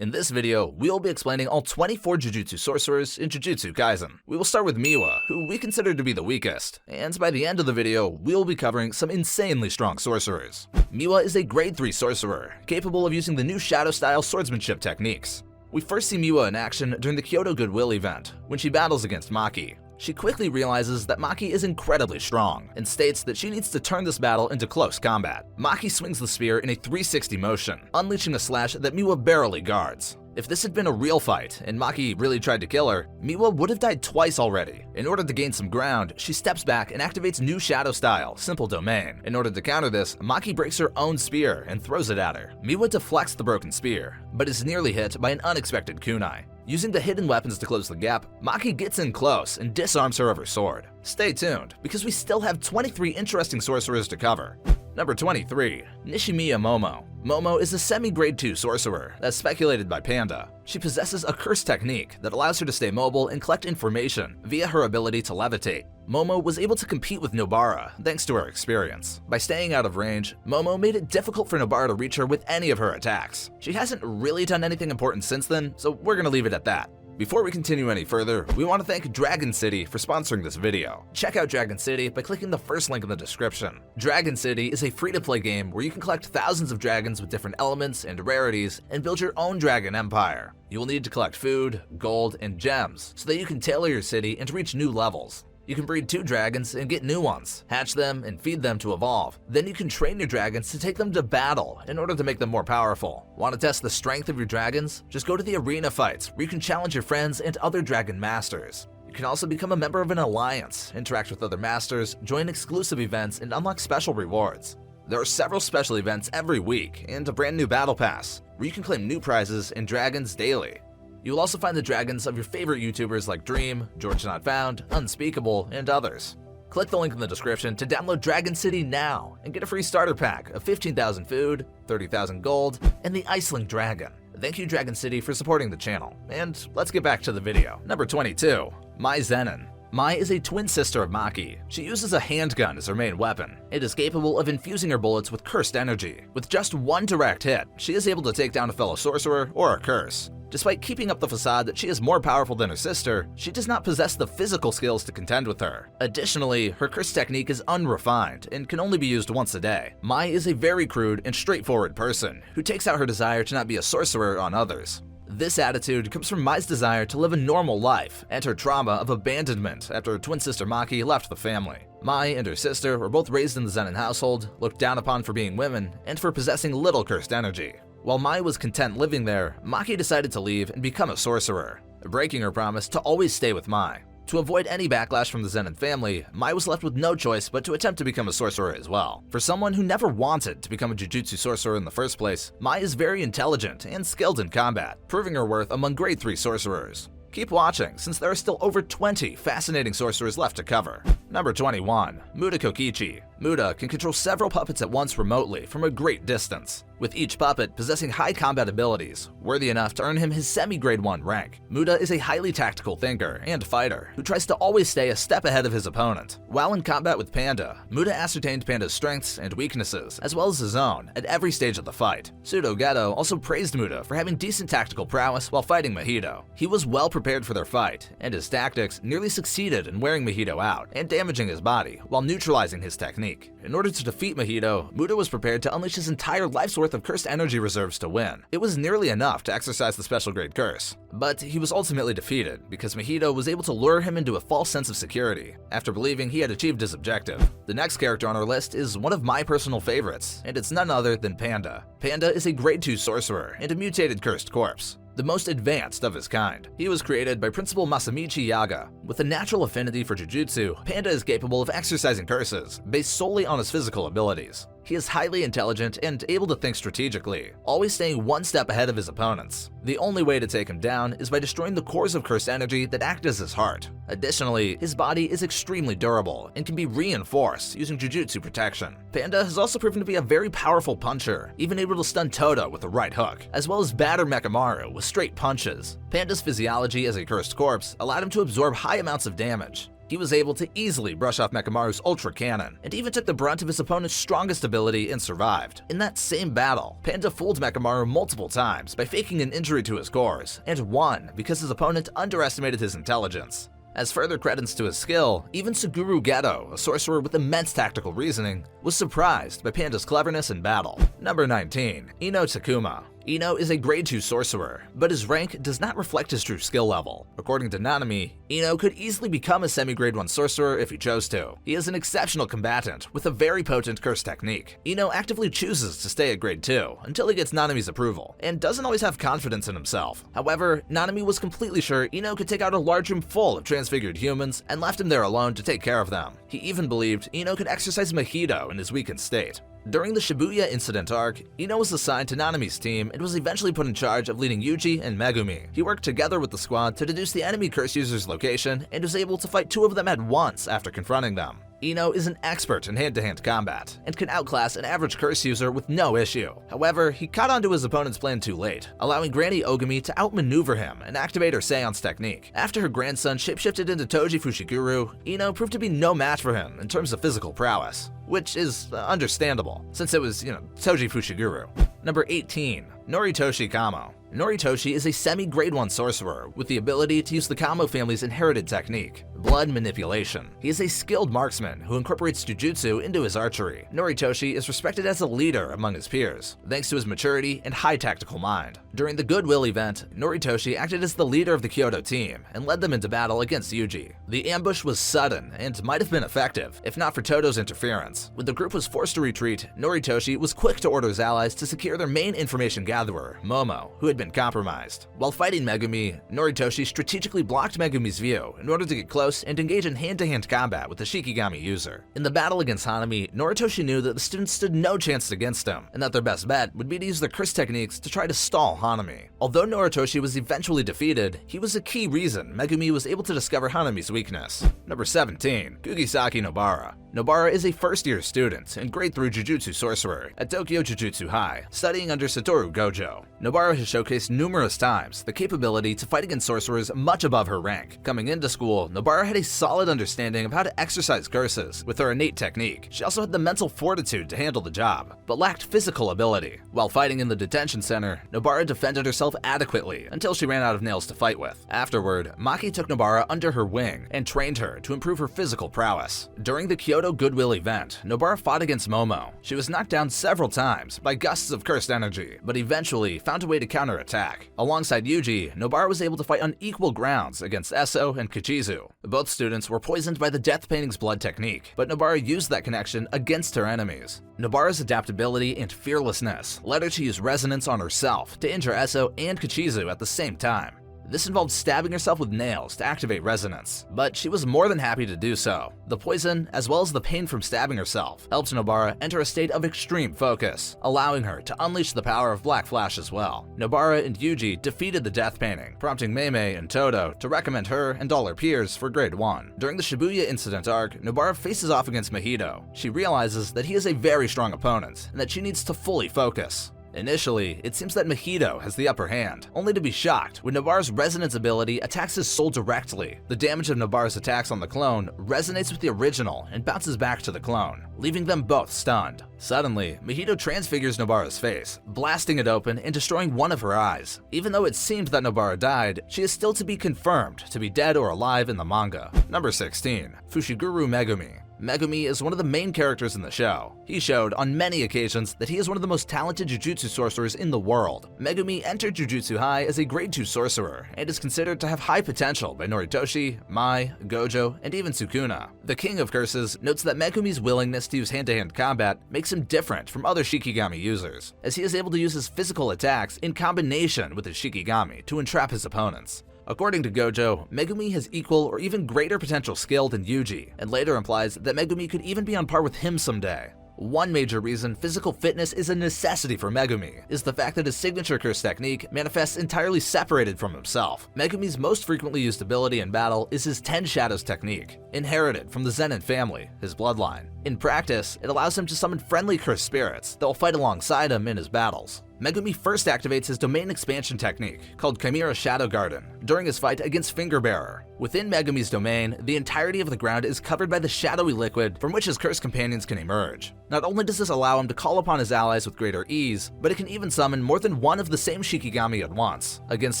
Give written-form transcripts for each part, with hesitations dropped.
In this video, we will be explaining all 24 Jujutsu Sorcerers in Jujutsu Kaisen. We will start with 𝗲𝗏, who we consider to be the weakest, and by the end of the video, we will be covering some insanely strong sorcerers. 𝗲𝗏 is a grade 3 sorcerer, capable of using the new shadow-style swordsmanship techniques. We first see 𝗲𝗏 in action during the Kyoto Goodwill event, when she battles against Maki. She quickly realizes that Maki is incredibly strong, and states that she needs to turn this battle into close combat. Maki swings the spear in a 360 motion, unleashing a slash that 𝗲𝗏 barely guards. If this had been a real fight, and Maki really tried to kill her, 𝗲𝗏 would have died twice already. In order to gain some ground, she steps back and activates new shadow style, Simple Domain. In order to counter this, Maki breaks her own spear and throws it at her. 𝗲𝗏 deflects the broken spear, but is nearly hit by an unexpected kunai. Using the hidden weapons to close the gap, Maki gets in close and disarms her of her sword. Stay tuned, because we still have 23 interesting sorcerers to cover. Number 23. Nishimiya Momo. Momo is a semi-grade 2 sorcerer, as speculated by Panda. She possesses a curse technique that allows her to stay mobile and collect information via her ability to levitate. Momo was able to compete with Nobara thanks to her experience. By staying out of range, Momo made it difficult for Nobara to reach her with any of her attacks. She hasn't really done anything important since then, so we're gonna leave it at that. Before we continue any further, we want to thank Dragon City for sponsoring this video. Check out Dragon City by clicking the first link in the description. Dragon City is a free-to-play game where you can collect thousands of dragons with different elements and rarities and build your own dragon empire. You will need to collect food, gold, and gems so that you can tailor your city and reach new levels. You can breed 2 dragons and get new ones, hatch them and feed them to evolve. Then you can train your dragons to take them to battle in order to make them more powerful. Want to test the strength of your dragons? Just go to the arena fights where you can challenge your friends and other dragon masters. You can also become a member of an alliance, interact with other masters, join exclusive events, and unlock special rewards. There are several special events every week and a brand new battle pass where you can claim new prizes and dragons daily. You will also find the dragons of your favorite YouTubers like Dream, George Not Found, Unspeakable, and others. Click the link in the description to download Dragon City now and get a free starter pack of 15,000 food, 30,000 gold, and the Iceling Dragon. Thank you Dragon City for supporting the channel, and let's get back to the video. Number 22. Mai Zenin. Mai is a twin sister of Maki. She uses a handgun as her main weapon. It is capable of infusing her bullets with cursed energy. With just one direct hit, she is able to take down a fellow sorcerer or a curse. Despite keeping up the facade that she is more powerful than her sister, she does not possess the physical skills to contend with her. Additionally, her curse technique is unrefined and can only be used once a day. Mai is a very crude and straightforward person who takes out her desire to not be a sorcerer on others. This attitude comes from Mai's desire to live a normal life and her trauma of abandonment after her twin sister Maki left the family. Mai and her sister were both raised in the Zenin household, looked down upon for being women, and for possessing little cursed energy. While Mai was content living there, Maki decided to leave and become a sorcerer, breaking her promise to always stay with Mai. To avoid any backlash from the Zenin family, Mai was left with no choice but to attempt to become a sorcerer as well. For someone who never wanted to become a Jujutsu sorcerer in the first place, Mai is very intelligent and skilled in combat, proving her worth among grade 3 sorcerers. Keep watching, since there are still over 20 fascinating sorcerers left to cover. Number 21. Muda Kokichi. Muda can control several puppets at once remotely from a great distance, with each puppet possessing high combat abilities, worthy enough to earn him his semi-grade 1 rank. Muda is a highly tactical thinker and fighter who tries to always stay a step ahead of his opponent. While in combat with Panda, Muda ascertained Panda's strengths and weaknesses, as well as his own, at every stage of the fight. Pseudo Geto also praised Muda for having decent tactical prowess while fighting Mahito. He was well prepared for their fight, and his tactics nearly succeeded in wearing Mahito out and damaging his body while neutralizing his technique. In order to defeat Mahito, Muda was prepared to unleash his entire life's worth of cursed energy reserves to win. It was nearly enough to exercise the special grade curse, but he was ultimately defeated because Mahito was able to lure him into a false sense of security after believing he had achieved his objective. The next character on our list is one of my personal favorites, and it's none other than Panda. Panda is a grade 2 sorcerer and a mutated cursed corpse, the most advanced of his kind. He was created by Principal Masamichi Yaga. With a natural affinity for Jujutsu, Panda is capable of exercising curses based solely on his physical abilities. He is highly intelligent and able to think strategically, always staying one step ahead of his opponents. The only way to take him down is by destroying the cores of cursed energy that act as his heart. Additionally, his body is extremely durable and can be reinforced using Jujutsu protection. Panda has also proven to be a very powerful puncher, even able to stun Todo with a right hook, as well as batter Mechamaru with straight punches. Panda's physiology as a cursed corpse allowed him to absorb high amounts of damage. He was able to easily brush off Mechamaru's Ultra Cannon, and even took the brunt of his opponent's strongest ability and survived. In that same battle, Panda fooled Mechamaru multiple times by faking an injury to his cores, and won because his opponent underestimated his intelligence. As further credence to his skill, even Suguru Geto, a sorcerer with immense tactical reasoning, was surprised by Panda's cleverness in battle. Number 19. Ino Takuma. Ino is a grade 2 sorcerer, but his rank does not reflect his true skill level. According to Nanami, Ino could easily become a semi-grade 1 sorcerer if he chose to. He is an exceptional combatant with a very potent curse technique. Ino actively chooses to stay at grade 2 until he gets Nanami's approval, and doesn't always have confidence in himself. However, Nanami was completely sure Ino could take out a large room full of transfigured humans and left him there alone to take care of them. He even believed Ino could exercise Mojito in his weakened state. During the Shibuya incident arc, Ino was assigned to Nanami's team and was eventually put in charge of leading Yuji and Megumi. He worked together with the squad to deduce the enemy curse user's location and was able to fight 2 of them at once after confronting them. Ino is an expert in hand-to-hand combat and can outclass an average curse user with no issue. However, he caught on to his opponent's plan too late, allowing Granny Ogami to outmaneuver him and activate her seance technique. After her grandson shapeshifted into Toji Fushiguro, Ino proved to be no match for him in terms of physical prowess, which is understandable, since it was, Toji Fushiguro. Number 18. Noritoshi Kamo. Noritoshi is a semi-grade 1 sorcerer with the ability to use the Kamo family's inherited technique, blood manipulation. He is a skilled marksman who incorporates jujutsu into his archery. Noritoshi is respected as a leader among his peers, thanks to his maturity and high tactical mind. During the Goodwill event, Noritoshi acted as the leader of the Kyoto team and led them into battle against Yuji. The ambush was sudden and might have been effective, if not for Todo's interference. When the group was forced to retreat, Noritoshi was quick to order his allies to secure their main information gatherer, Momo, who had been compromised. While fighting Megumi, Noritoshi strategically blocked Megumi's view in order to get close and engage in hand-to-hand combat with the Shikigami user. In the battle against Hanami, Noritoshi knew that the students stood no chance against him, and that their best bet would be to use their curse techniques to try to stall Hanami. Although Noritoshi was eventually defeated, he was a key reason Megumi was able to discover Hanami's weakness. Number 17. Kugisaki Nobara. Nobara is a first-year student and grade 3 Jujutsu sorcerer at Tokyo Jujutsu High, studying under Satoru Gojo. Nobara has showcased numerous times the capability to fight against sorcerers much above her rank. Coming into school, Nobara had a solid understanding of how to exercise curses with her innate technique. She also had the mental fortitude to handle the job, but lacked physical ability. While fighting in the detention center, Nobara defended herself adequately until she ran out of nails to fight with. Afterward, Maki took Nobara under her wing and trained her to improve her physical prowess. During the Kyoto Goodwill event, Nobara fought against Momo. She was knocked down several times by gusts of cursed energy, but eventually found a way to counterattack. Alongside Yuji, Nobara was able to fight on equal grounds against Eso and Kichizu. Both students were poisoned by the Death Painting's blood technique, but Nobara used that connection against her enemies. Nobara's adaptability and fearlessness led her to use resonance on herself to injure Eso and Kichizu at the same time. This involved stabbing herself with nails to activate resonance, but she was more than happy to do so. The poison, as well as the pain from stabbing herself, helped Nobara enter a state of extreme focus, allowing her to unleash the power of Black Flash as well. Nobara and Yuji defeated the Death Painting, prompting Meimei and Todo to recommend her and all her peers for grade 1. During the Shibuya incident arc, Nobara faces off against Mojito. She realizes that he is a very strong opponent, and that she needs to fully focus. Initially, it seems that Mojito has the upper hand, only to be shocked when Nobara's resonance ability attacks his soul directly. The damage of Nobara's attacks on the clone resonates with the original and bounces back to the clone, leaving them both stunned. Suddenly, Mojito transfigures Nobara's face, blasting it open and destroying one of her eyes. Even though it seemed that Nobara died, she is still to be confirmed to be dead or alive in the manga. Number 16. Fushiguro Megumi. Megumi is one of the main characters in the show. He showed on many occasions that he is one of the most talented Jujutsu sorcerers in the world. Megumi entered Jujutsu High as a grade 2 sorcerer and is considered to have high potential by Noritoshi, Mai, Gojo, and even Sukuna. The King of Curses notes that Megumi's willingness to use hand-to-hand combat makes him different from other Shikigami users, as he is able to use his physical attacks in combination with his Shikigami to entrap his opponents. According to Gojo, Megumi has equal or even greater potential skill than Yuji, and later implies that Megumi could even be on par with him someday. One major reason physical fitness is a necessity for Megumi is the fact that his signature curse technique manifests entirely separated from himself. Megumi's most frequently used ability in battle is his 10 Shadows technique, inherited from the Zenin family, his bloodline. In practice, it allows him to summon friendly cursed spirits that will fight alongside him in his battles. Megumi first activates his domain expansion technique, called Chimera Shadow Garden, during his fight against Fingerbearer. Within Megumi's domain, the entirety of the ground is covered by the shadowy liquid from which his cursed companions can emerge. Not only does this allow him to call upon his allies with greater ease, but it can even summon more than one of the same Shikigami at once. Against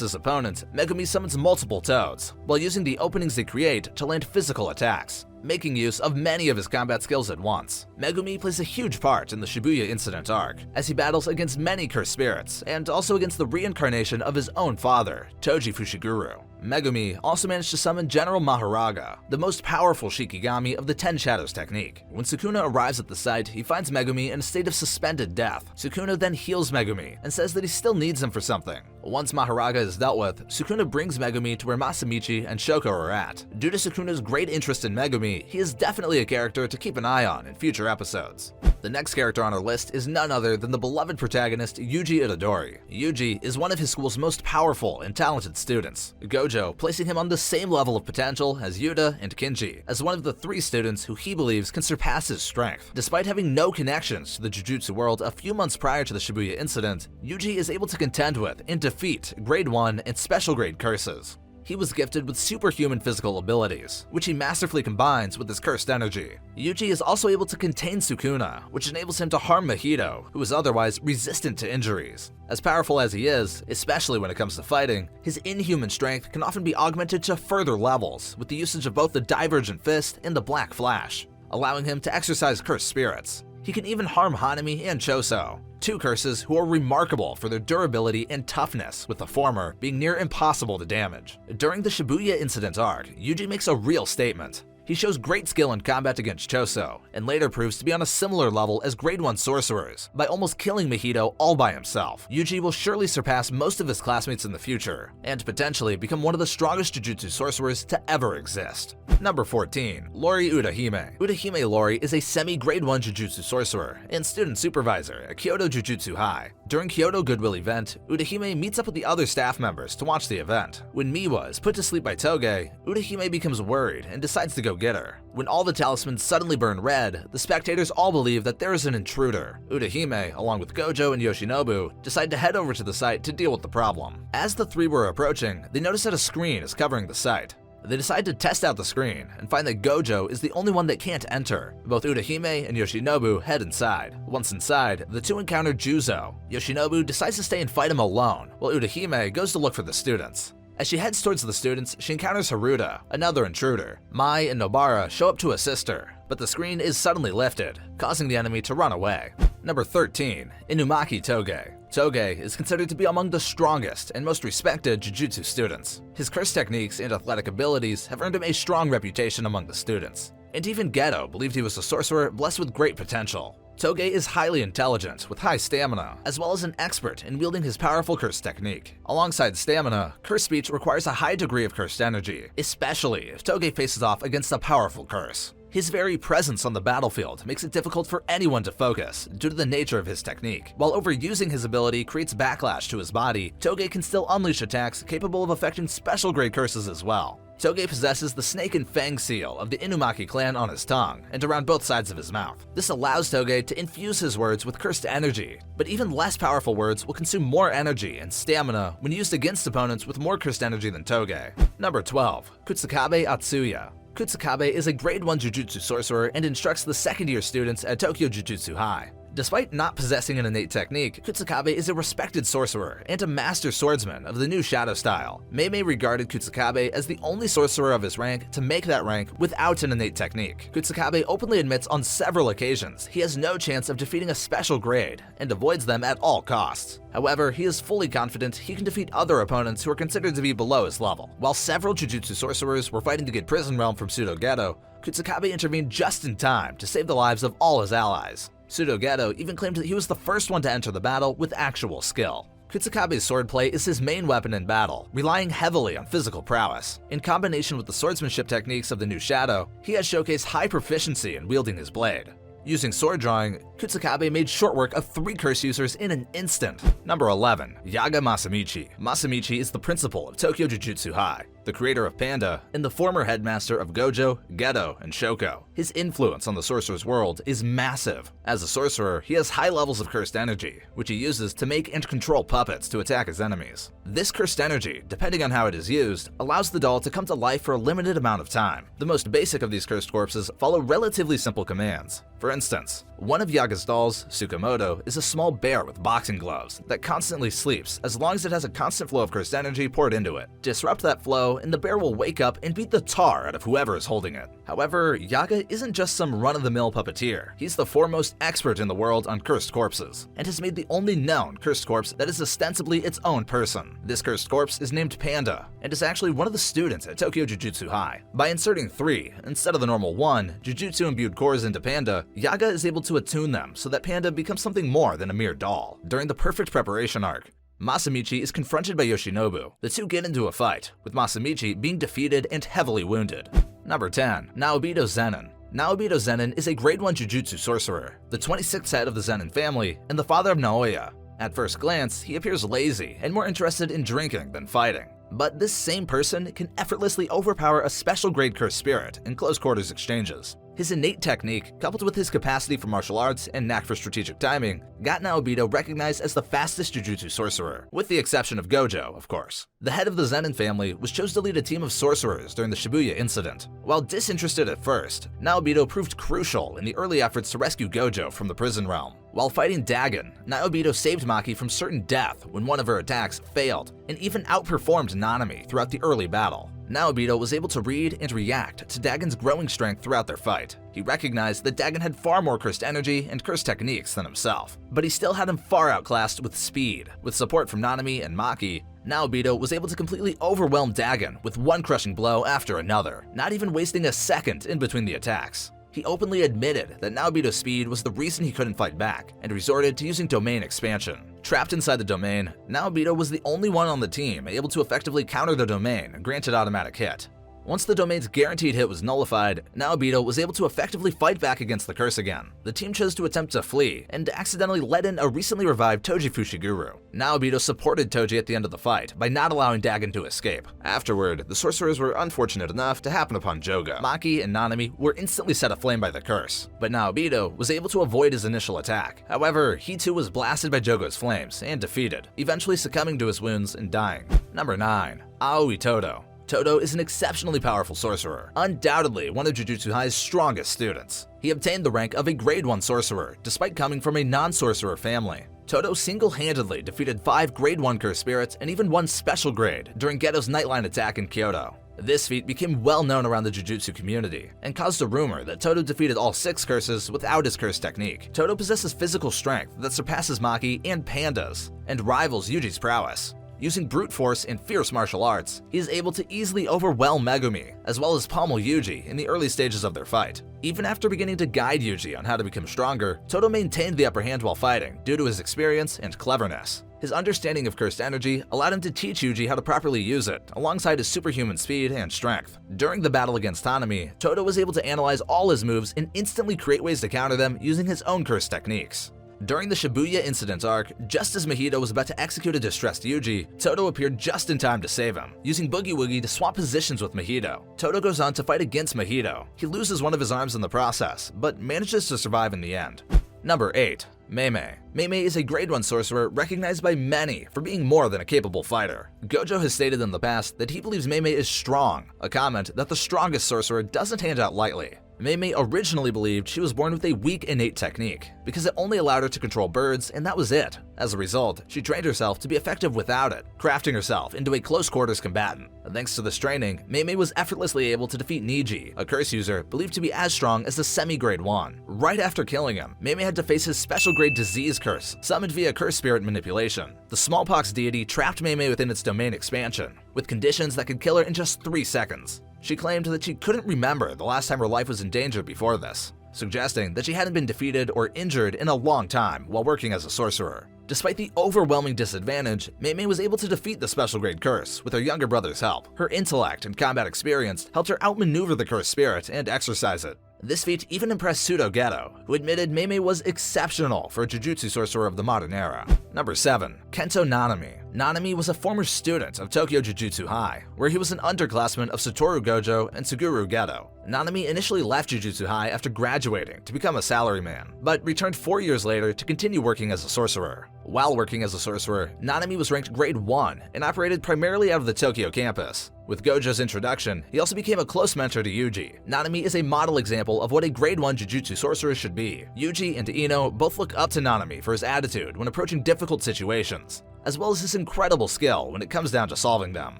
his opponent, Megumi summons multiple toads, while using the openings they create to land physical attacks, making use of many of his combat skills at once. Megumi plays a huge part in the Shibuya Incident arc, as he battles against many cursed spirits, and also against the reincarnation of his own father, Toji Fushiguro. Megumi also managed to summon General Mahoraga, the most powerful Shikigami of the Ten Shadows technique. When Sukuna arrives at the site, he finds Megumi in a state of suspended death. Sukuna then heals Megumi and says that he still needs him for something. Once Mahoraga is dealt with, Sukuna brings Megumi to where Masamichi and Shoko are at. Due to Sukuna's great interest in Megumi, he is definitely a character to keep an eye on in future episodes. The next character on our list is none other than the beloved protagonist Yuji Itadori. Yuji is one of his school's most powerful and talented students, Gojo placing him on the same level of potential as Yuta and Kinji, as one of the 3 students who he believes can surpass his strength. Despite having no connections to the Jujutsu world a few months prior to the Shibuya incident, Yuji is able to contend with and defeat Grade 1 and Special Grade curses. He was gifted with superhuman physical abilities, which he masterfully combines with his cursed energy. Yuji is also able to contain Sukuna, which enables him to harm Mahito, who is otherwise resistant to injuries. As powerful as he is, especially when it comes to fighting, his inhuman strength can often be augmented to further levels with the usage of both the Divergent Fist and the Black Flash, allowing him to exercise cursed spirits. He can even harm Hanami and Choso, 2 curses who are remarkable for their durability and toughness, with the former being near impossible to damage. During the Shibuya Incident arc, Yuji makes a real statement. He shows great skill in combat against Choso, and later proves to be on a similar level as Grade 1 Sorcerers, by almost killing Mahito all by himself. Yuji will surely surpass most of his classmates in the future, and potentially become one of the strongest Jujutsu Sorcerers to ever exist. Number 14. Lori Udahime. Udahime Lori is a semi-Grade 1 Jujutsu Sorcerer and student supervisor at Kyoto Jujutsu High. During Kyoto Goodwill event, Udahime meets up with the other staff members to watch the event. When Miwa is put to sleep by Toge, Udahime becomes worried and decides to go get her. When all the talismans suddenly burn red, the spectators all believe that there is an intruder. Udahime, along with Gojo and Yoshinobu, decide to head over to the site to deal with the problem. As the 3 were approaching, they notice that a screen is covering the site. They decide to test out the screen and find that Gojo is the only one that can't enter. Both Udahime and Yoshinobu head inside. Once inside, the 2 encounter Juzo. Yoshinobu decides to stay and fight him alone, while Udahime goes to look for the students. As she heads towards the students, she encounters Haruta, another intruder. Mai and Nobara show up to assist her, but the screen is suddenly lifted, causing the enemy to run away. Number 13. Inumaki Toge. Toge is considered to be among the strongest and most respected Jujutsu students. His curse techniques and athletic abilities have earned him a strong reputation among the students, and even Geto believed he was a sorcerer blessed with great potential. Toge is highly intelligent, with high stamina, as well as an expert in wielding his powerful curse technique. Alongside stamina, curse speech requires a high degree of cursed energy, especially if Toge faces off against a powerful curse. His very presence on the battlefield makes it difficult for anyone to focus due to the nature of his technique. While overusing his ability creates backlash to his body, Toge can still unleash attacks capable of affecting special grade curses as well. Toge possesses the snake and fang seal of the Inumaki clan on his tongue and around both sides of his mouth. This allows Toge to infuse his words with cursed energy, but even less powerful words will consume more energy and stamina when used against opponents with more cursed energy than Toge. Number 12. Kutsakabe Atsuya. Kutsakabe is a Grade 1 Jujutsu sorcerer and instructs the 2nd-year students at Tokyo Jujutsu High. Despite not possessing an innate technique, Kutsakabe is a respected sorcerer and a master swordsman of the new Shadow style. Meimei regarded Kutsakabe as the only sorcerer of his rank to make that rank without an innate technique. Kutsakabe openly admits on several occasions he has no chance of defeating a special grade and avoids them at all costs. However, he is fully confident he can defeat other opponents who are considered to be below his level. While several Jujutsu sorcerers were fighting to get Prison Realm from Pseudo Geto, Kutsakabe intervened just in time to save the lives of all his allies. Pseudo Geto even claimed that he was the first one to enter the battle with actual skill. Kutsakabe's swordplay is his main weapon in battle, relying heavily on physical prowess. In combination with the swordsmanship techniques of the new Shadow, he has showcased high proficiency in wielding his blade. Using sword drawing, Kutsakabe made short work of 3 curse users in an instant. Number 11. Yaga Masamichi. Masamichi is the principal of Tokyo Jujutsu High. the creator of Panda, and the former headmaster of Gojo, Geto, and Shoko. His influence on the sorcerer's world is massive. As a sorcerer, he has high levels of cursed energy, which he uses to make and control puppets to attack his enemies. This cursed energy, depending on how it is used, allows the doll to come to life for a limited amount of time. The most basic of these cursed corpses follow relatively simple commands. For instance, one of Yaga's dolls, Tsukamoto, is a small bear with boxing gloves that constantly sleeps as long as it has a constant flow of cursed energy poured into it. Disrupt that flow and the bear will wake up and beat the tar out of whoever is holding it. However, Yaga isn't just some run-of-the-mill puppeteer. He's the foremost expert in the world on cursed corpses, and has made the only known cursed corpse that is ostensibly its own person. This cursed corpse is named Panda, and is actually one of the students at Tokyo Jujutsu High. By inserting 3, instead of the normal 1, Jujutsu-imbued cores into Panda, Yaga is able to attune them so that Panda becomes something more than a mere doll. During the perfect preparation arc, Masamichi is confronted by Yoshinobu. The two get into a fight, with Masamichi being defeated and heavily wounded. Number 10. Naobito Zenin. Naobito Zenin is a grade 1 Jujutsu sorcerer, the 26th head of the Zenin family, and the father of Naoya. At first glance, he appears lazy and more interested in drinking than fighting. But this same person can effortlessly overpower a special grade cursed spirit in close quarters exchanges. His innate technique, coupled with his capacity for martial arts and knack for strategic timing, got Naobito recognized as the fastest Jujutsu sorcerer, with the exception of Gojo, of course. The head of the Zenin family was chosen to lead a team of sorcerers during the Shibuya incident. While disinterested at first, Naobito proved crucial in the early efforts to rescue Gojo from the prison realm. While fighting Dagon, Naobito saved Maki from certain death when one of her attacks failed, and even outperformed Nanami throughout the early battle. Naobito was able to read and react to Dagon's growing strength throughout their fight. He recognized that Dagon had far more cursed energy and cursed techniques than himself, but he still had him far outclassed with speed. With support from Nanami and Maki, Naobito was able to completely overwhelm Dagon with one crushing blow after another, not even wasting a second in between the attacks. He openly admitted that Naobito's speed was the reason he couldn't fight back, and resorted to using domain expansion. Trapped inside the domain, Naobito was the only one on the team able to effectively counter the domain and granted automatic hit. Once the domain's guaranteed hit was nullified, Naobito was able to effectively fight back against the curse again. The team chose to attempt to flee, and accidentally let in a recently revived Toji Fushiguro. Naobito supported Toji at the end of the fight by not allowing Dagon to escape. Afterward, the sorcerers were unfortunate enough to happen upon Jogo. Maki and Nanami were instantly set aflame by the curse, but Naobito was able to avoid his initial attack. However, he too was blasted by Jogo's flames and defeated, eventually succumbing to his wounds and dying. Number 9. Aoi Todo. Todo is an exceptionally powerful sorcerer, undoubtedly one of Jujutsu High's strongest students. He obtained the rank of a grade 1 sorcerer, despite coming from a non-sorcerer family. Todo single-handedly defeated 5 grade 1 cursed spirits and even 1 special grade during Geto's Nightline attack in Kyoto. This feat became well known around the Jujutsu community, and caused a rumor that Todo defeated all 6 curses without his curse technique. Todo possesses physical strength that surpasses Maki and Panda's, and rivals Yuji's prowess. Using brute force and fierce martial arts, he is able to easily overwhelm Megumi, as well as pummel Yuji in the early stages of their fight. Even after beginning to guide Yuji on how to become stronger, Todo maintained the upper hand while fighting due to his experience and cleverness. His understanding of cursed energy allowed him to teach Yuji how to properly use it, alongside his superhuman speed and strength. During the battle against Hanami, Todo was able to analyze all his moves and instantly create ways to counter them using his own cursed techniques. During the Shibuya incident arc, just as Mahito was about to execute a distressed Yuji, Todo appeared just in time to save him, using Boogie Woogie to swap positions with Mahito. Todo goes on to fight against Mahito. He loses one of his arms in the process, but manages to survive in the end. Number 8. Mei-Mei. Mei-Mei is a grade 1 sorcerer recognized by many for being more than a capable fighter. Gojo has stated in the past that he believes Mei-Mei is strong, a comment that the strongest sorcerer doesn't hand out lightly. Mei-Mei originally believed she was born with a weak innate technique, because it only allowed her to control birds and that was it. As a result, she trained herself to be effective without it, crafting herself into a close quarters combatant. Thanks to this training, Mei-Mei was effortlessly able to defeat Niji, a curse user believed to be as strong as the semi-grade 1. Right after killing him, Mei-Mei had to face his special grade disease curse, summoned via curse spirit manipulation. The smallpox deity trapped Mei-Mei within its domain expansion, with conditions that could kill her in just 3 seconds. She claimed that she couldn't remember the last time her life was in danger before this, suggesting that she hadn't been defeated or injured in a long time while working as a sorcerer. Despite the overwhelming disadvantage, Mei-Mei was able to defeat the special grade curse with her younger brother's help. Her intellect and combat experience helped her outmaneuver the cursed spirit and exorcise it. This feat even impressed 𝐂𝐑𝐄𝐃𝐈, who admitted 𝐵𝐵 was exceptional for a jujutsu sorcerer of the modern era. Number 7. Kento Nanami. Nanami was a former student of Tokyo Jujutsu High, where he was an underclassman of Satoru Gojo and Suguru Geto. Nanami initially left Jujutsu High after graduating to become a salaryman, but returned 4 years later to continue working as a sorcerer. While working as a sorcerer, Nanami was ranked grade 1 and operated primarily out of the Tokyo campus. With Gojo's introduction, he also became a close mentor to Yuji. Nanami is a model example of what a grade 1 jujutsu sorcerer should be. Yuji and Ino both look up to Nanami for his attitude when approaching difficult situations, as well as his incredible skill when it comes down to solving them.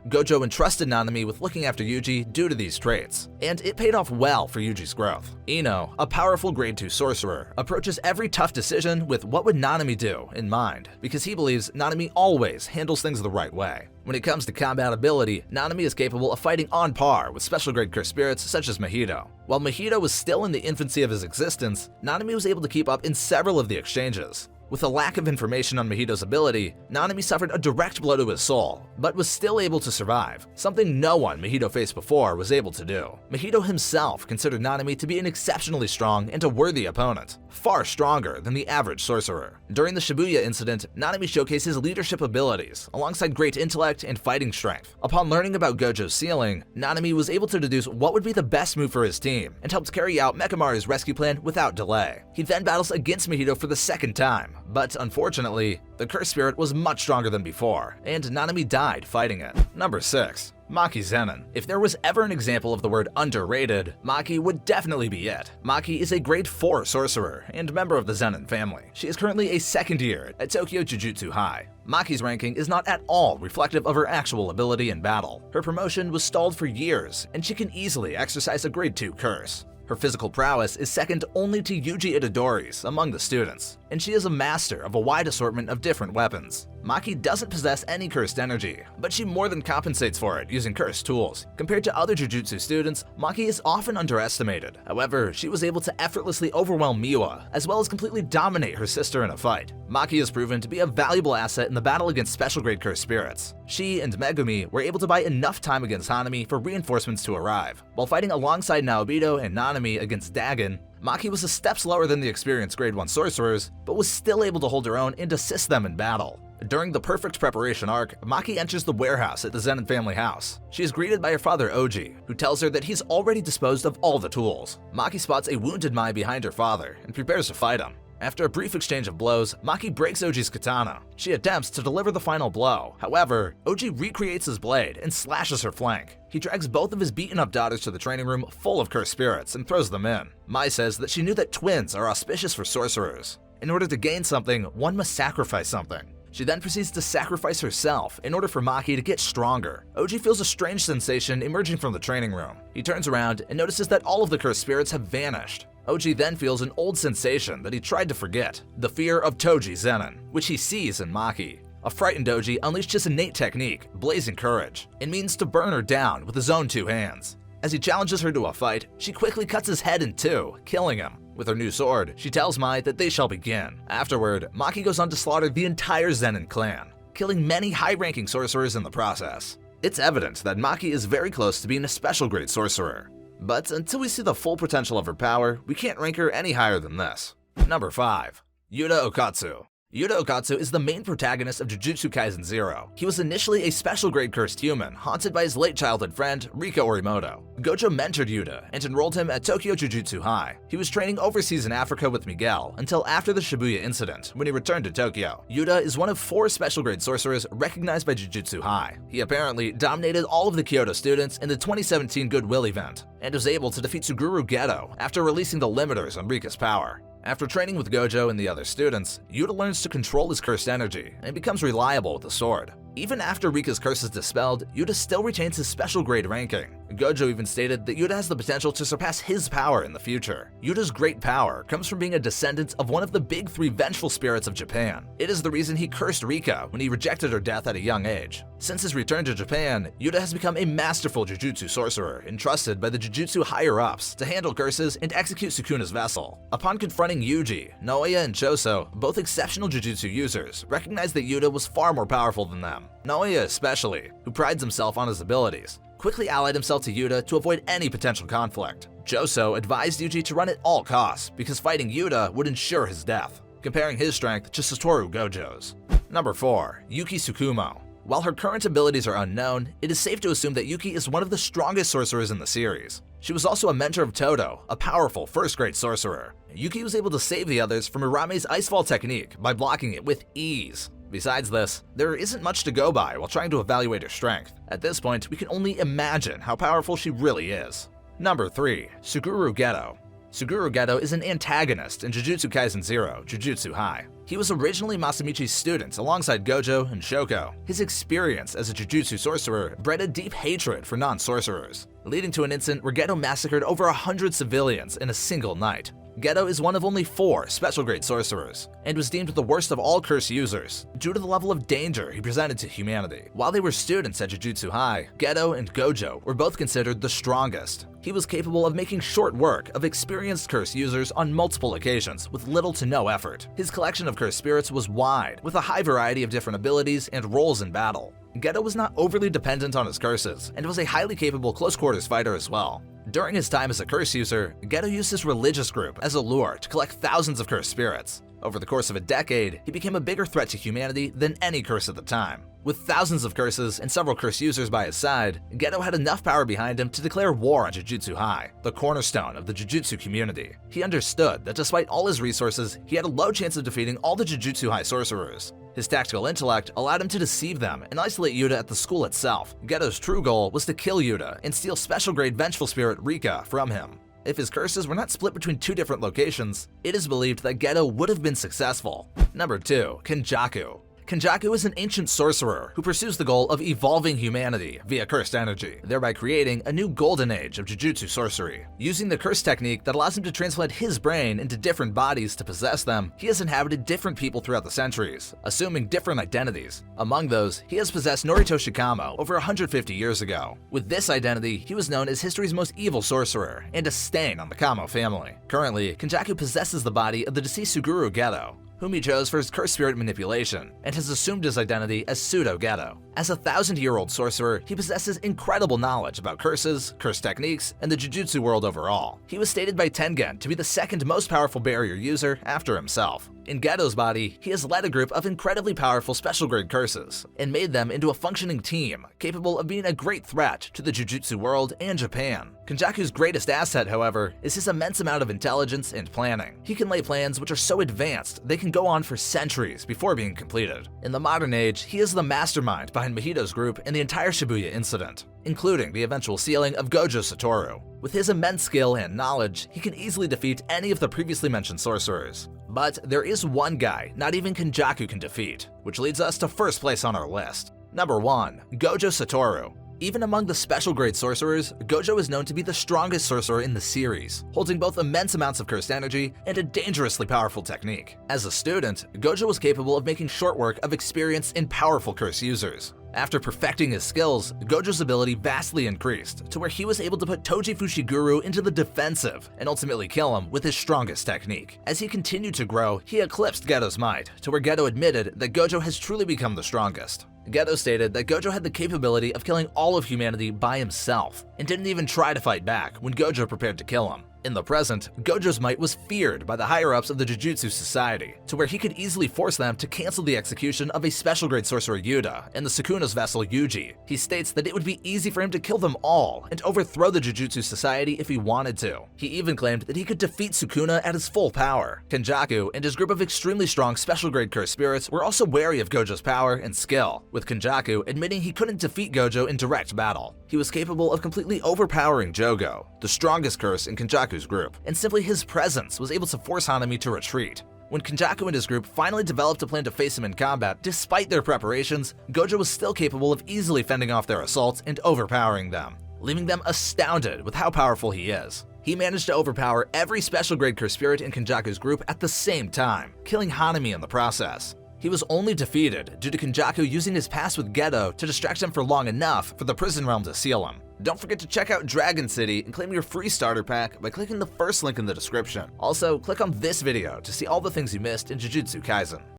Gojo entrusted Nanami with looking after Yuji due to these traits, and it paid off well for Yuji's growth. Ino, a powerful grade 2 sorcerer, approaches every tough decision with what would Nanami do in mind, because he believes Nanami always handles things the right way. When it comes to combat ability, Nanami is capable of fighting on par with special grade cursed spirits such as Mahito. While Mahito was still in the infancy of his existence, Nanami was able to keep up in several of the exchanges. With a lack of information on Mahito's ability, Nanami suffered a direct blow to his soul, but was still able to survive, something no one Mahito faced before was able to do. Mahito himself considered Nanami to be an exceptionally strong and a worthy opponent, far stronger than the average sorcerer. During the Shibuya incident, Nanami showcased his leadership abilities, alongside great intellect and fighting strength. Upon learning about Gojo's ceiling, Nanami was able to deduce what would be the best move for his team, and helped carry out Mechamaru's rescue plan without delay. He then battles against Mahito for the second time, but unfortunately, the cursed spirit was much stronger than before, and Nanami died fighting it. Number 6. Maki Zenin. If there was ever an example of the word underrated, Maki would definitely be it. Maki is a grade 4 sorcerer and member of the Zenin family. She is currently a second year at Tokyo Jujutsu High. Maki's ranking is not at all reflective of her actual ability in battle. Her promotion was stalled for years, and she can easily exercise a grade 2 curse. Her physical prowess is second only to Yuji Itadori's among the students, and she is a master of a wide assortment of different weapons. Maki doesn't possess any cursed energy, but she more than compensates for it using cursed tools. Compared to other jujutsu students, Maki is often underestimated. However, she was able to effortlessly overwhelm Miwa, as well as completely dominate her sister in a fight. Maki has proven to be a valuable asset in the battle against special grade cursed spirits. She and Megumi were able to buy enough time against Hanami for reinforcements to arrive. While fighting alongside Naobito and Nanami against Dagon, Maki was a step slower than the experienced grade 1 sorcerers, but was still able to hold her own and assist them in battle. During the perfect preparation arc, Maki enters the warehouse at the Zenin family house. She is greeted by her father Oji, who tells her that he's already disposed of all the tools. Maki spots a wounded Mai behind her father and prepares to fight him. After a brief exchange of blows, Maki breaks Oji's katana. She attempts to deliver the final blow. However, Oji recreates his blade and slashes her flank. He drags both of his beaten-up daughters to the training room full of cursed spirits and throws them in. Mai says that she knew that twins are auspicious for sorcerers. In order to gain something, one must sacrifice something. She then proceeds to sacrifice herself in order for Maki to get stronger. Oji feels a strange sensation emerging from the training room. He turns around and notices that all of the cursed spirits have vanished. Oji then feels an old sensation that he tried to forget, the fear of Toji Zenin, which he sees in Maki. A frightened Oji unleashed his innate technique, Blazing Courage, and means to burn her down with his own 2 hands. As he challenges her to a fight, she quickly cuts his head in 2, killing him. With her new sword, she tells Mai that they shall begin. Afterward, Maki goes on to slaughter the entire Zenin clan, killing many high-ranking sorcerers in the process. It's evident that Maki is very close to being a special grade sorcerer. But until we see the full potential of her power, we can't rank her any higher than this. Number 5. Yuta Okatsu. Yuta Okatsu is the main protagonist of Jujutsu Kaisen 0. He was initially a special grade cursed human, haunted by his late childhood friend, Rika Orimoto. Gojo mentored Yuta and enrolled him at Tokyo Jujutsu High. He was training overseas in Africa with Miguel until after the Shibuya incident, when he returned to Tokyo. Yuta is one of 4 special grade sorcerers recognized by Jujutsu High. He apparently dominated all of the Kyoto students in the 2017 Goodwill event, and was able to defeat Suguru Geto after releasing the limiters on Rika's power. After training with Gojo and the other students, Yuta learns to control his cursed energy and becomes reliable with the sword. Even after Rika's curse is dispelled, Yuta still retains his special grade ranking. Gojo even stated that Yuta has the potential to surpass his power in the future. Yuta's great power comes from being a descendant of one of the big 3 vengeful spirits of Japan. It is the reason he cursed Rika when he rejected her death at a young age. Since his return to Japan, Yuta has become a masterful jujutsu sorcerer entrusted by the jujutsu higher-ups to handle curses and execute Sukuna's vessel. Upon confronting Yuji, Naoya and Choso, both exceptional jujutsu users, recognized that Yuta was far more powerful than them. Naoya especially, who prides himself on his abilities, quickly allied himself to Yuta to avoid any potential conflict. Joso advised Yuji to run at all costs because fighting Yuta would ensure his death, comparing his strength to Satoru Gojo's. Number 4. Yuki Tsukumo. While her current abilities are unknown, it is safe to assume that Yuki is one of the strongest sorcerers in the series. She was also a mentor of Todo, a powerful first-grade sorcerer. Yuki was able to save the others from Urame's Icefall technique by blocking it with ease. Besides this, there isn't much to go by while trying to evaluate her strength. At this point, we can only imagine how powerful she really is. Number 3. Suguru Geto. Suguru Geto is an antagonist in Jujutsu Kaisen 0, Jujutsu High. He was originally Masamichi's student alongside Gojo and Shoko. His experience as a Jujutsu sorcerer bred a deep hatred for non-sorcerers, leading to an incident where Geto massacred over 100 civilians in a single night. Geto is one of only 4 special-grade sorcerers, and was deemed the worst of all curse users due to the level of danger he presented to humanity. While they were students at Jujutsu High, Geto and Gojo were both considered the strongest. He was capable of making short work of experienced curse users on multiple occasions with little to no effort. His collection of curse spirits was wide, with a high variety of different abilities and roles in battle. Geto was not overly dependent on his curses, and was a highly capable close-quarters fighter as well. During his time as a curse user, Geto used his religious group as a lure to collect thousands of curse spirits. Over the course of a decade, he became a bigger threat to humanity than any curse at the time. With thousands of curses and several curse users by his side, Geto had enough power behind him to declare war on Jujutsu High, the cornerstone of the Jujutsu community. He understood that despite all his resources, he had a low chance of defeating all the Jujutsu High sorcerers. His tactical intellect allowed him to deceive them and isolate Yuta at the school itself. Geto's true goal was to kill Yuta and steal special-grade vengeful spirit Rika from him. If his curses were not split between 2 different locations, it is believed that Geto would have been successful. Number 2. Kenjaku. Kenjaku is an ancient sorcerer who pursues the goal of evolving humanity via cursed energy, thereby creating a new golden age of Jujutsu sorcery. Using the curse technique that allows him to transplant his brain into different bodies to possess them, he has inhabited different people throughout the centuries, assuming different identities. Among those, he has possessed Noritoshi Kamo over 150 years ago. With this identity, he was known as history's most evil sorcerer and a stain on the Kamo family. Currently, Kenjaku possesses the body of the deceased Suguru Geto, whom he chose for his curse spirit manipulation, and has assumed his identity as Pseudo Geto. As a 1,000-year-old sorcerer, he possesses incredible knowledge about curses, curse techniques, and the Jujutsu world overall. He was stated by Tengen to be the second most powerful barrier user after himself. In Geto's body, he has led a group of incredibly powerful special-grade curses, and made them into a functioning team, capable of being a great threat to the Jujutsu world and Japan. Kenjaku's greatest asset, however, is his immense amount of intelligence and planning. He can lay plans which are so advanced they can go on for centuries before being completed. In the modern age, he is the mastermind behind Mahito's group and the entire Shibuya incident, including the eventual sealing of Gojo Satoru. With his immense skill and knowledge, he can easily defeat any of the previously mentioned sorcerers. But there is one guy not even Kenjaku can defeat, which leads us to first place on our list. Number 1. Gojo Satoru. Even among the special-grade sorcerers, Gojo is known to be the strongest sorcerer in the series, holding both immense amounts of cursed energy and a dangerously powerful technique. As a student, Gojo was capable of making short work of experienced and powerful curse users. After perfecting his skills, Gojo's ability vastly increased, to where he was able to put Toji Fushiguro into the defensive and ultimately kill him with his strongest technique. As he continued to grow, he eclipsed Geto's might, to where Geto admitted that Gojo has truly become the strongest. Geto stated that Gojo had the capability of killing all of humanity by himself, and didn't even try to fight back when Gojo prepared to kill him. In the present, Gojo's might was feared by the higher-ups of the Jujutsu Society, to where he could easily force them to cancel the execution of a special-grade sorcerer Yuta and the Sukuna's vassal Yuji. He states that it would be easy for him to kill them all and overthrow the Jujutsu Society if he wanted to. He even claimed that he could defeat Sukuna at his full power. Kenjaku and his group of extremely strong special-grade curse spirits were also wary of Gojo's power and skill, with Kenjaku admitting he couldn't defeat Gojo in direct battle. He was capable of completely overpowering Jogo, the strongest curse in Kenjaku's group, and simply his presence was able to force Hanami to retreat. When Kenjaku and his group finally developed a plan to face him in combat, despite their preparations, Gojo was still capable of easily fending off their assaults and overpowering them, leaving them astounded with how powerful he is. He managed to overpower every special-grade curse spirit in Kenjaku's group at the same time, killing Hanami in the process. He was only defeated due to Kenjaku using his past with Geto to distract him for long enough for the prison realm to seal him. Don't forget to check out Dragon City and claim your free starter pack by clicking the first link in the description. Also, click on this video to see all the things you missed in Jujutsu Kaisen.